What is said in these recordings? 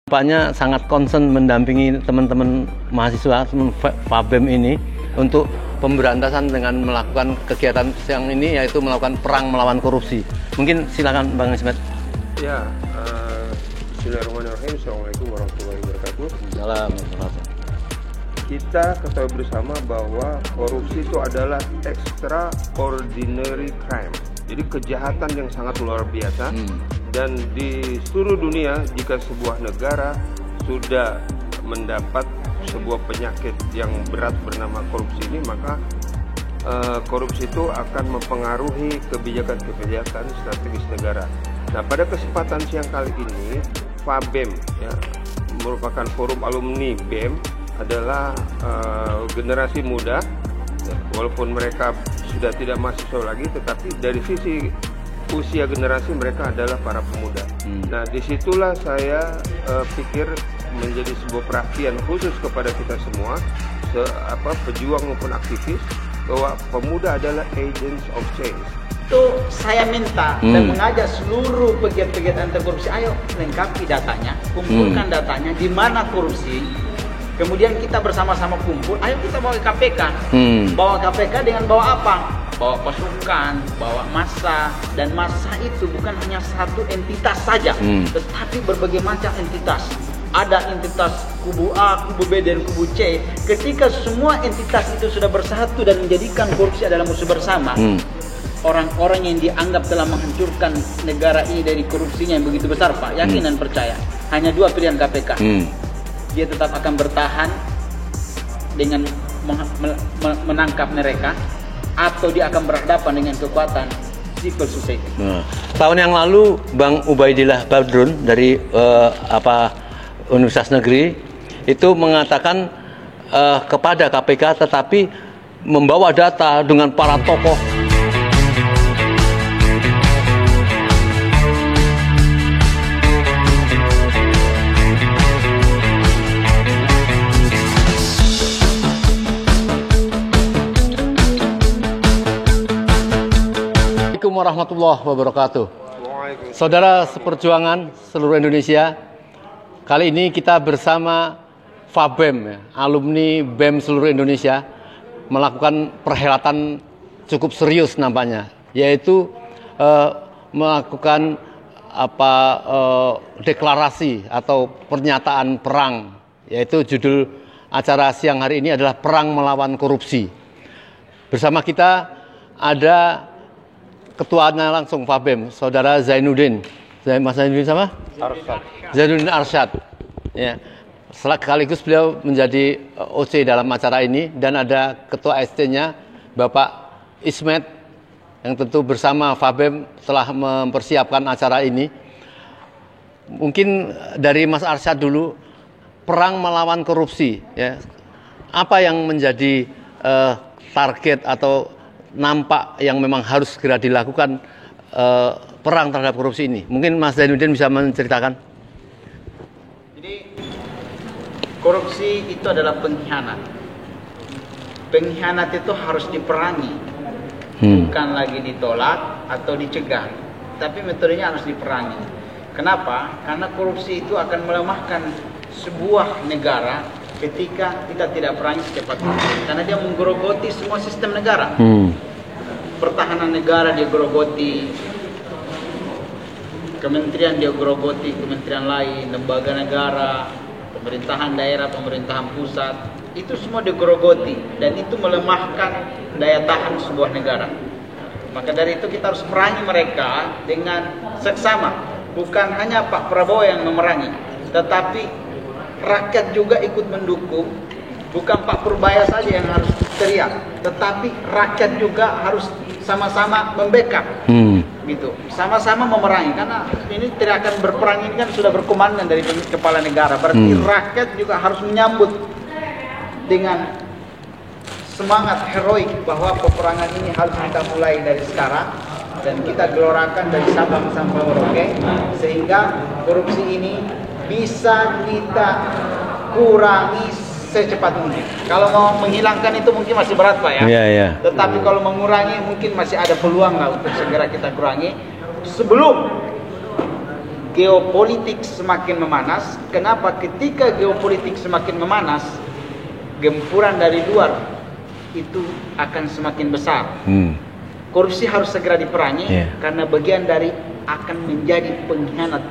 Nampaknya sangat concern mendampingi teman-teman mahasiswa Fabem ini untuk pemberantasan dengan melakukan kegiatan yang ini, yaitu melakukan perang melawan korupsi. Mungkin silakan Bang Ismet. Ya, Bismillahirrahmanirrahim. Assalamualaikum warahmatullahi wabarakatuh. Assalamualaikum. Kita ketahui bersama bahwa korupsi itu adalah extraordinary crime. Jadi kejahatan yang sangat luar biasa. Dan di seluruh dunia, jika sebuah negara sudah mendapat sebuah penyakit yang berat bernama korupsi ini, maka korupsi itu akan mempengaruhi kebijakan-kebijakan strategis negara. Nah, pada kesempatan siang kali ini, Fabem ya, merupakan forum alumni BEM, adalah generasi muda, ya, walaupun mereka sudah tidak mahasiswa lagi, tetapi dari sisi usia generasi mereka adalah para pemuda. Nah, disitulah saya pikir menjadi sebuah perhatian khusus kepada kita semua, pejuang maupun aktivis, bahwa pemuda adalah agents of change. Itu saya minta dan mengajak seluruh pegiat-pegiat anti korupsi, ayo lengkapi datanya, kumpulkan datanya di mana korupsi. Kemudian kita bersama-sama kumpul, ayo kita bawa ke KPK. Bawa KPK dengan bawa apa? Bawa pasukan, bawa massa, dan massa itu bukan hanya satu entitas saja, tetapi berbagai macam entitas. Ada entitas kubu A, kubu B, dan kubu C. Ketika semua entitas itu sudah bersatu dan menjadikan korupsi adalah musuh bersama, orang-orang yang dianggap telah menghancurkan negara ini dari korupsinya yang begitu besar, Pak, yakin dan percaya, hanya dua pilihan KPK. Dia tetap akan bertahan dengan menangkap mereka, atau dia akan berhadapan dengan kekuatan civil society. Tahun yang lalu Bang Ubaidillah Badrun dari Universitas Negeri itu mengatakan kepada KPK, tetapi membawa data dengan para tokoh. Assalamualaikum warahmatullahi wabarakatuh. Saudara seperjuangan seluruh Indonesia, kali ini kita bersama Fabem, alumni BEM seluruh Indonesia, melakukan perhelatan cukup serius nampaknya, yaitu melakukan deklarasi atau pernyataan perang, yaitu judul acara siang hari ini adalah Perang Melawan Korupsi. Bersama kita ada ketuanya langsung Fabem, Saudara Zainuddin. Mas Zainuddin sama? Arsyad. Zainuddin Arsyad. Ya. Sekaligus beliau menjadi OC dalam acara ini, dan ada ketua ST-nya Bapak Ismet yang tentu bersama Fabem telah mempersiapkan acara ini. Mungkin dari Mas Arsyad dulu, perang melawan korupsi, ya. Apa yang menjadi target atau nampak yang memang harus segera dilakukan perang terhadap korupsi ini? Mungkin Mas Zainuddin bisa menceritakan. Jadi korupsi itu adalah pengkhianat. Pengkhianat itu harus diperangi, bukan lagi ditolak atau dicegah, tapi metodenya harus diperangi. Kenapa? Karena korupsi itu akan melemahkan sebuah negara ketika kita tidak perangi secepat mungkin, karena dia menggerogoti semua sistem negara. Pertahanan negara dia gerogoti, kementerian dia gerogoti, kementerian lain, lembaga negara, pemerintahan daerah, pemerintahan pusat, itu semua digerogoti, dan itu melemahkan daya tahan sebuah negara. Maka dari itu kita harus perangi mereka dengan seksama. Bukan hanya Pak Prabowo yang memerangi, tetapi rakyat juga ikut mendukung. Bukan Pak Purbaya saja yang harus teriak, tetapi rakyat juga harus sama-sama membackup, gitu, sama-sama memerangi. Karena ini teriakan berperang ini kan sudah berkomandan dari kepala negara, berarti rakyat juga harus menyambut dengan semangat heroik bahwa peperangan ini harus kita mulai dari sekarang, dan kita gelorakan dari Sabang sampai Merauke, sehingga korupsi ini bisa kita kurangi secepat mungkin. Kalau mau menghilangkan itu mungkin masih berat, Pak, ya. Iya. Tetapi kalau mengurangi mungkin masih ada peluang lah untuk segera kita kurangi sebelum geopolitik semakin memanas. Kenapa? Ketika geopolitik semakin memanas, gempuran dari luar itu akan semakin besar. Korupsi harus segera diperangi karena bagian dari akan menjadi pengkhianat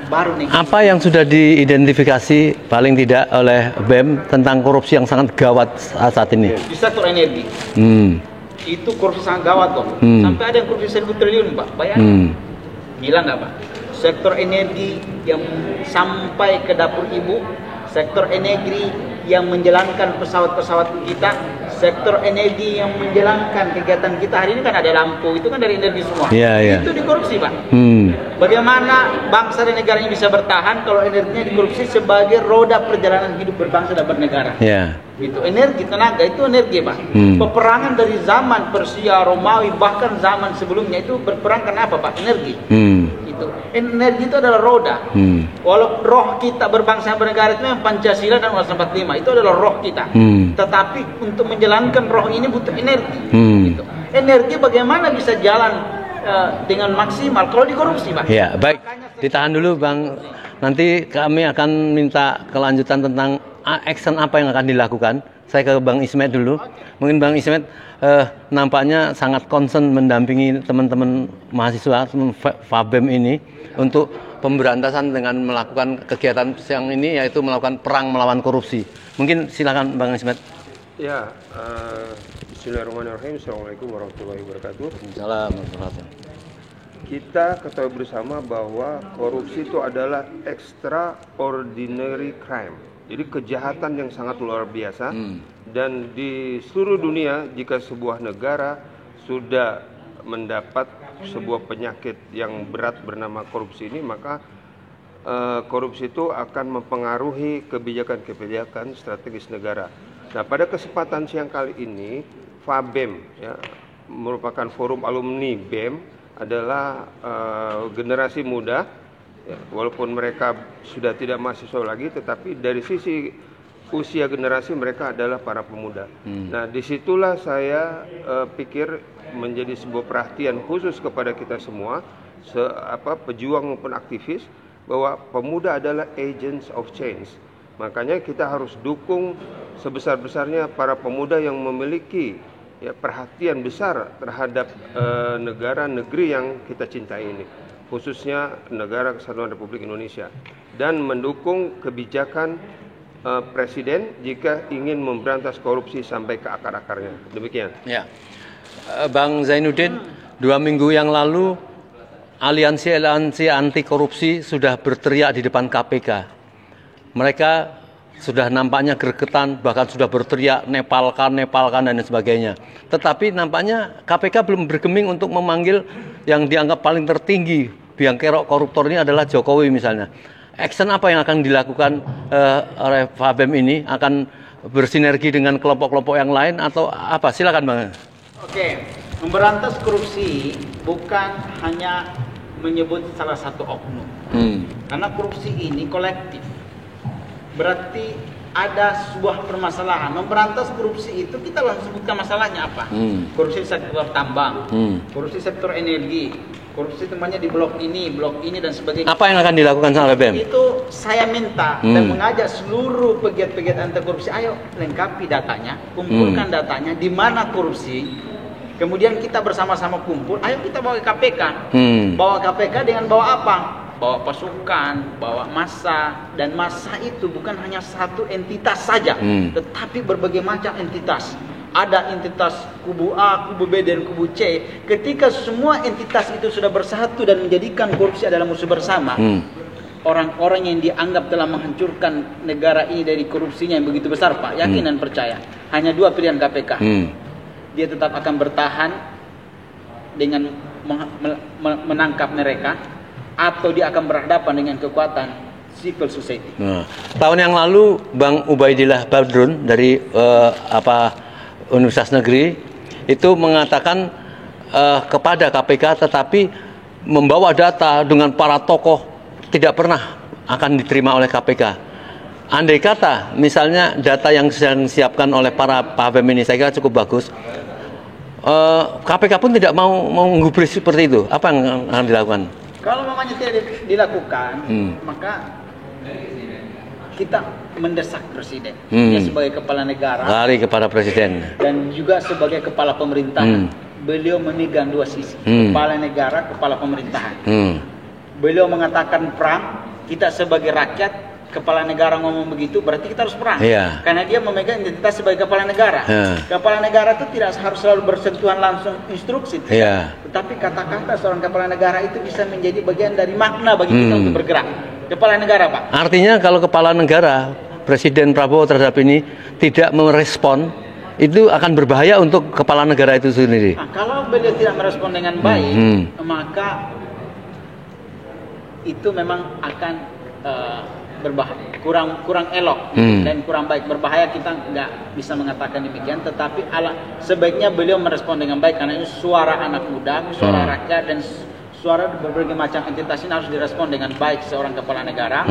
baru negeri. Apa yang sudah diidentifikasi paling tidak oleh BEM tentang korupsi yang sangat gawat saat ini? Di sektor energi. Itu korupsi sangat gawat kok. Sampai ada yang korupsi 1.000 triliun, Pak. Bayangin. Gila nggak, Pak? Sektor energi yang sampai ke dapur ibu, sektor energi yang menjalankan pesawat-pesawat kita, sektor energi yang menjalankan kegiatan kita. Hari ini kan ada lampu, itu kan dari energi semua. Itu dikorupsi, Pak. Bagaimana bangsa dan negara ini bisa bertahan kalau energinya dikorupsi sebagai roda perjalanan hidup berbangsa dan bernegara? Itu energi, tenaga, itu energi, Pak. Peperangan dari zaman Persia, Romawi, bahkan zaman sebelumnya itu berperang kenapa, Pak? Energi. Itu energi itu adalah roda. Walau roh kita berbangsa dan bernegara itu memang Pancasila dan Undang-Undang 45 itu adalah roh kita. Tetapi untuk menjalankan roh ini butuh energi. Gitu. Energi bagaimana bisa jalan dengan maksimal kalau dikorupsi, Pak? Ya, baik. Ditahan dulu, Bang. Nanti kami akan minta kelanjutan tentang action apa yang akan dilakukan. Saya ke Bang Ismet dulu. Mungkin Bang Ismet nampaknya sangat concern mendampingi teman-teman mahasiswa FABEM ini untuk pemberantasan dengan melakukan kegiatan siang ini, yaitu melakukan perang melawan korupsi. Mungkin silakan Bang Ismet. Ya, Bismillahirrahmanirrahim. Assalamualaikum warahmatullahi wabarakatuh. Assalamualaikum. Kita ketahui bersama bahwa korupsi itu adalah extraordinary crime. Jadi kejahatan yang sangat luar biasa. Dan di seluruh dunia, jika sebuah negara sudah mendapat sebuah penyakit yang berat bernama korupsi ini, maka korupsi itu akan mempengaruhi kebijakan-kebijakan strategis negara. Nah, pada kesempatan siang kali ini, FABEM, ya, merupakan forum alumni BEM, adalah generasi muda, ya, walaupun mereka sudah tidak mahasiswa lagi, tetapi dari sisi usia generasi mereka adalah para pemuda. Nah, disitulah saya pikir menjadi sebuah perhatian khusus kepada kita semua, pejuang maupun aktivis, bahwa pemuda adalah agents of change. Makanya kita harus dukung sebesar-besarnya para pemuda yang memiliki perhatian besar terhadap negara negeri yang kita cintai ini, khususnya negara Kesatuan Republik Indonesia, dan mendukung kebijakan Presiden jika ingin memberantas korupsi sampai ke akar-akarnya. Demikian. Ya, Bang Zainuddin, 2 minggu yang lalu aliansi anti korupsi sudah berteriak di depan KPK. Mereka sudah nampaknya gregetan, bahkan sudah berteriak nepalkan dan sebagainya. Tetapi nampaknya KPK belum bergeming untuk memanggil yang dianggap paling tertinggi biang kerok koruptor ini adalah Jokowi misalnya. Action apa yang akan dilakukan oleh FABEM ini? Akan bersinergi dengan kelompok-kelompok yang lain atau apa? Silakan Bang. Oke, memberantas korupsi bukan hanya menyebut salah satu oknum. Karena korupsi ini kolektif. Berarti ada sebuah permasalahan. Memberantas korupsi itu kita langsung sebutkan masalahnya apa? Korupsi sektor tambang, korupsi sektor energi, korupsi temannya di blok ini dan sebagainya. Apa yang akan dilakukan oleh BEM? Itu saya minta dan mengajak seluruh pegiat-pegiat anti korupsi, ayo lengkapi datanya, kumpulkan datanya di mana korupsi. Kemudian kita bersama-sama kumpul, ayo kita bawa ke KPK. Bawa KPK dengan bawa apa? Bawa pasukan, bawa massa, dan massa itu bukan hanya satu entitas saja, tetapi berbagai macam entitas. Ada entitas kubu A, kubu B, dan kubu C. Ketika semua entitas itu sudah bersatu dan menjadikan korupsi adalah musuh bersama, orang-orang yang dianggap telah menghancurkan negara ini dari korupsinya yang begitu besar, Pak, yakin dan percaya, hanya 2 pilihan KPK. Dia tetap akan bertahan dengan menangkap mereka, atau dia akan berhadapan dengan kekuatan civil society. Tahun yang lalu Bang Ubaidillah Badrun dari Universitas Negeri itu mengatakan kepada KPK, tetapi membawa data dengan para tokoh tidak pernah akan diterima oleh KPK. Andai kata misalnya data yang sedang disiapkan oleh para FABEM ini saya kira cukup bagus, KPK pun tidak mau menggubris seperti itu. Apa yang akan dilakukan? Kalau mamanya tidak dilakukan, maka kita mendesak presiden. Dia sebagai kepala negara. Lari kepada presiden. Dan juga sebagai kepala pemerintahan. Beliau memegang dua sisi. Kepala negara, kepala pemerintahan. Beliau mengatakan perang, kita sebagai rakyat, kepala negara ngomong begitu, berarti kita harus perang. Karena dia memegang identitas sebagai kepala negara. Kepala negara itu tidak harus selalu bersentuhan langsung instruksi. Tetapi kata-kata seorang kepala negara itu bisa menjadi bagian dari makna bagi kita untuk bergerak. Kepala negara, Pak. Artinya kalau kepala negara, Presiden Prabowo terhadap ini tidak merespon, itu akan berbahaya untuk kepala negara itu sendiri. Nah, kalau beliau tidak merespon dengan baik, maka itu memang akan berbahaya, kurang elok dan kurang baik. Berbahaya kita nggak bisa mengatakan demikian, tetapi sebaiknya beliau merespon dengan baik, karena ini suara anak muda, suara rakyat, dan suara berbagai macam entitas ini harus direspon dengan baik seorang kepala negara,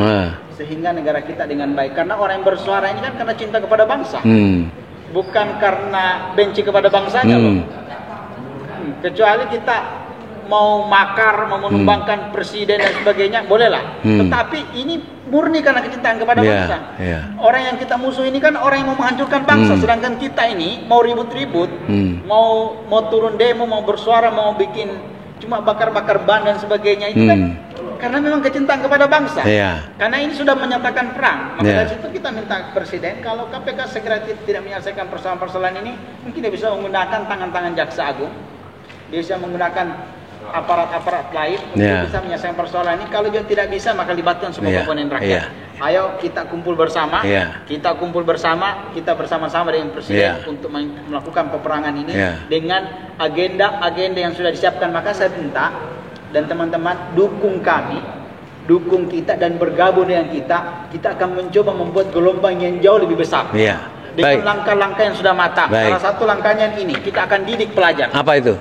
sehingga negara kita dengan baik. Karena orang yang bersuara ini kan karena cinta kepada bangsa, bukan karena benci kepada bangsanya loh. Kecuali kita mau makar, mau menumbangkan presiden dan sebagainya, bolehlah. Tetapi ini murni karena kecintaan kepada bangsa. Orang yang kita musuh ini kan orang yang mau menghancurkan bangsa, sedangkan kita ini mau ribut-ribut, mau turun demo, mau bersuara, mau bikin cuma bakar-bakar ban dan sebagainya, itu kan karena memang kecintaan kepada bangsa. Karena ini sudah menyatakan perang. Maka dari situ kita minta presiden, kalau KPK segera tidak menyelesaikan persoalan-persoalan ini, mungkin dia bisa menggunakan tangan-tangan jaksa agung, dia bisa menggunakan aparat-aparat lain untuk bisa menyelesaikan persoalan ini. Kalau juga tidak bisa, maka libatkan semua komponen rakyat. Ayo kita kumpul bersama, kita bersama-sama dengan presiden untuk melakukan peperangan ini dengan agenda-agenda yang sudah disiapkan. Maka saya minta dan teman-teman dukung kami, dukung kita dan bergabung dengan kita. Kita akan mencoba membuat gelombang yang jauh lebih besar. Dengan langkah-langkah yang sudah matang. Salah satu langkahnya ini, kita akan didik pelajar. Apa itu?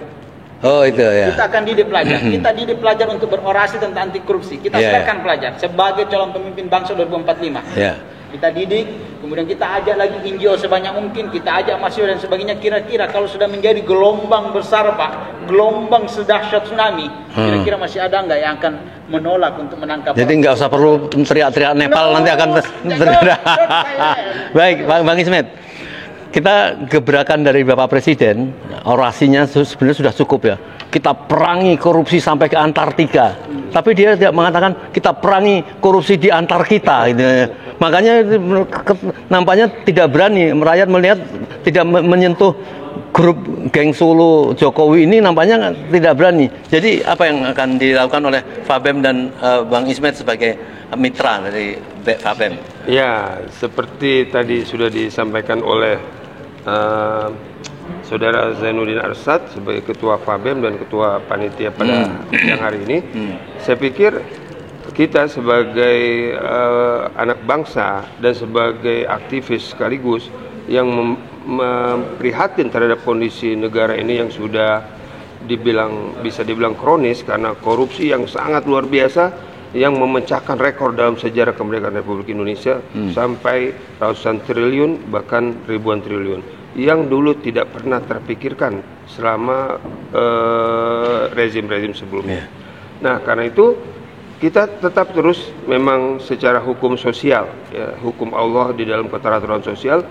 Oh itu ya. Kita akan didik pelajar. Kita didik pelajar untuk berorasi tentang anti korupsi. Kita siapkan pelajar sebagai calon pemimpin bangsa 2045. Kita didik, kemudian kita ajak lagi NGO sebanyak mungkin, kita ajak mahasiswa dan sebagainya. Kira-kira kalau sudah menjadi gelombang besar, Pak, gelombang sedahsyat tsunami, kira-kira masih ada nggak yang akan menolak untuk menangkap? Jadi nggak usah perlu teriak-teriak Nepal, nanti akan baik, Bang Ismet. Kita gebrakan dari Bapak Presiden, orasinya sebenarnya sudah cukup ya. Kita perangi korupsi sampai ke Antartika. Tapi dia tidak mengatakan kita perangi korupsi di antar kita. Gitu. Makanya nampaknya tidak berani. Rakyat melihat tidak menyentuh grup geng Solo Jokowi ini, nampaknya tidak berani. Jadi apa yang akan dilakukan oleh Fabem dan Bang Ismet sebagai mitra dari Fabem? Ya, seperti tadi sudah disampaikan oleh Saudara Zainuddin Arsad sebagai Ketua Fabem dan Ketua Panitia pada siang hari ini, saya pikir kita sebagai anak bangsa dan sebagai aktivis sekaligus yang memprihatin terhadap kondisi negara ini yang sudah bisa dibilang kronis karena korupsi yang sangat luar biasa, yang memecahkan rekor dalam sejarah kemerdekaan Republik Indonesia sampai ratusan triliun bahkan ribuan triliun yang dulu tidak pernah terpikirkan selama rezim-rezim sebelumnya. Nah, karena itu kita tetap terus memang secara hukum sosial, ya, hukum Allah di dalam keteraturan sosial,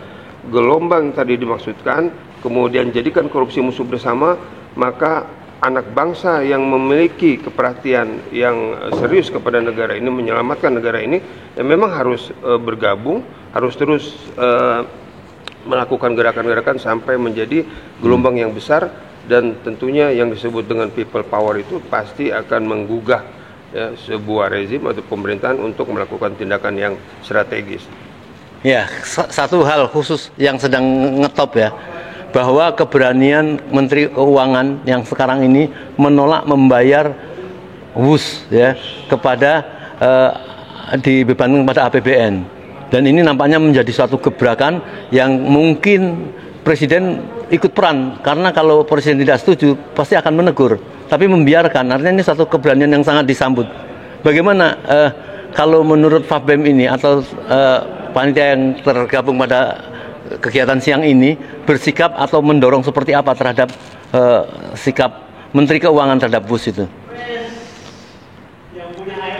gelombang tadi dimaksudkan, kemudian jadikan korupsi musuh bersama, maka anak bangsa yang memiliki keperhatian yang serius kepada negara ini, menyelamatkan negara ini, ya memang harus bergabung, harus terus melakukan gerakan-gerakan sampai menjadi gelombang yang besar, dan tentunya yang disebut dengan people power itu pasti akan menggugah ya, sebuah rezim atau pemerintahan untuk melakukan tindakan yang strategis. Ya, satu hal khusus yang sedang ngetop ya, bahwa keberanian Menteri Keuangan yang sekarang ini menolak membayar WUS ya kepada dibebankan kepada APBN. Dan ini nampaknya menjadi suatu gebrakan yang mungkin Presiden ikut peran, karena kalau Presiden tidak setuju pasti akan menegur, tapi membiarkan. Artinya ini satu keberanian yang sangat disambut. Bagaimana kalau menurut Fabem ini atau panitia yang tergabung pada kegiatan siang ini bersikap atau mendorong seperti apa terhadap sikap Menteri Keuangan terhadap WUS itu?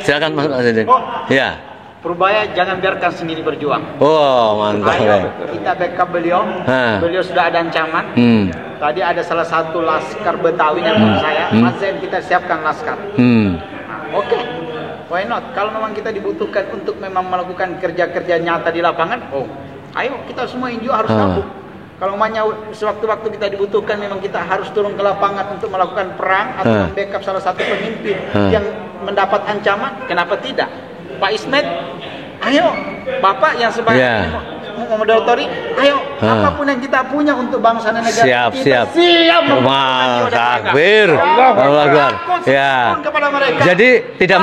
silakan Mas Zaidin. Ya. Purbaya jangan biarkan sendiri berjuang. Oh, mantap. Ayo kita backup beliau. Beliau sudah ada ancaman. Tadi ada salah satu laskar Betawi yang saya, Mas Zain, kita siapkan laskar. Oke. Why not? Kalau memang kita dibutuhkan untuk memang melakukan kerja-kerja nyata di lapangan, ayo kita semua NGO harus gabung. Kalau namanya sewaktu-waktu kita dibutuhkan, memang kita harus turun ke lapangan untuk melakukan perang atau membackup salah satu pemimpin yang mendapat ancaman, kenapa tidak? Pak Ismet, ayo Bapak yang sebagai moderatori, ayo apapun yang kita punya untuk bangsa dan negara, siap. Takbir. Allah. Ya. Jadi tidak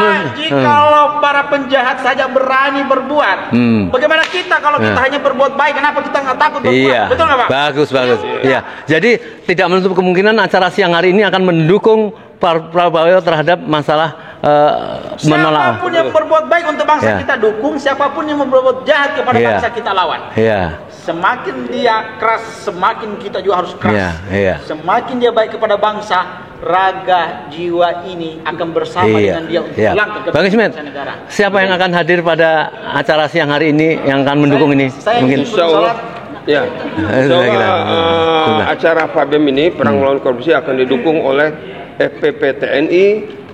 kalau para penjahat saja berani berbuat, bagaimana kita kalau kita hanya berbuat baik? Kenapa kita nggak takut berbuat? Betul nggak Pak? Bagus. Iya. Jadi tidak menutup kemungkinan acara siang hari ini akan mendukung Prabowo terhadap masalah menolak. Siapapun yang berbuat baik untuk bangsa kita dukung, siapapun yang berbuat jahat kepada bangsa kita lawan. Semakin dia keras, semakin kita juga harus keras. Semakin dia baik kepada bangsa, raga jiwa ini akan bersama dengan dia untuk langkah ke bangsa negara. Siapa yang akan hadir pada acara siang hari ini yang akan mendukung ini? Mungkin insyaallah. Ya. Acara FABEM ini perang melawan korupsi akan didukung oleh FPP TNI,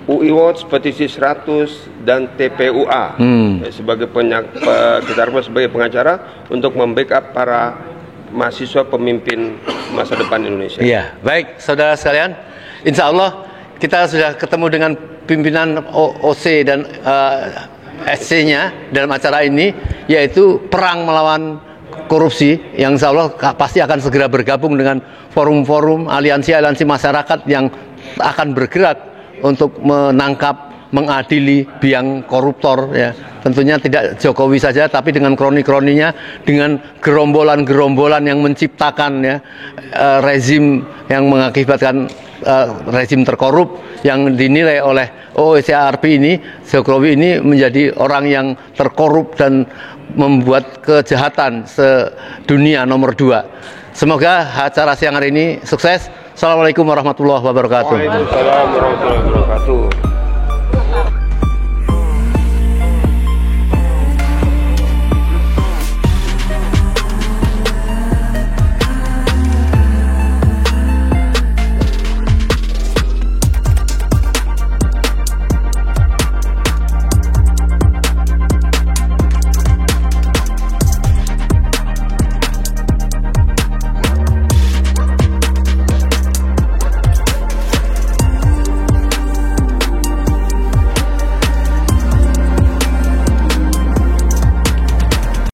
UI Watch, Petisi 100 dan TPUA sebagai kita sebagai pengacara untuk membackup para mahasiswa pemimpin masa depan Indonesia. Iya, baik saudara sekalian, insya Allah kita sudah ketemu dengan pimpinan OC dan SC-nya dalam acara ini, yaitu perang melawan korupsi, yang insya Allah pasti akan segera bergabung dengan forum-forum aliansi-aliansi masyarakat yang akan bergerak untuk menangkap, mengadili biang koruptor, ya. Tentunya tidak Jokowi saja, tapi dengan kroni-kroninya, dengan gerombolan-gerombolan yang menciptakan rezim yang mengakibatkan rezim terkorup yang dinilai oleh OECRP ini, Jokowi ini menjadi orang yang terkorup dan membuat kejahatan sedunia nomor 2. Semoga acara siang hari ini sukses. Assalamualaikum warahmatullahi wabarakatuh. Waalaikumsalam warahmatullahi wabarakatuh.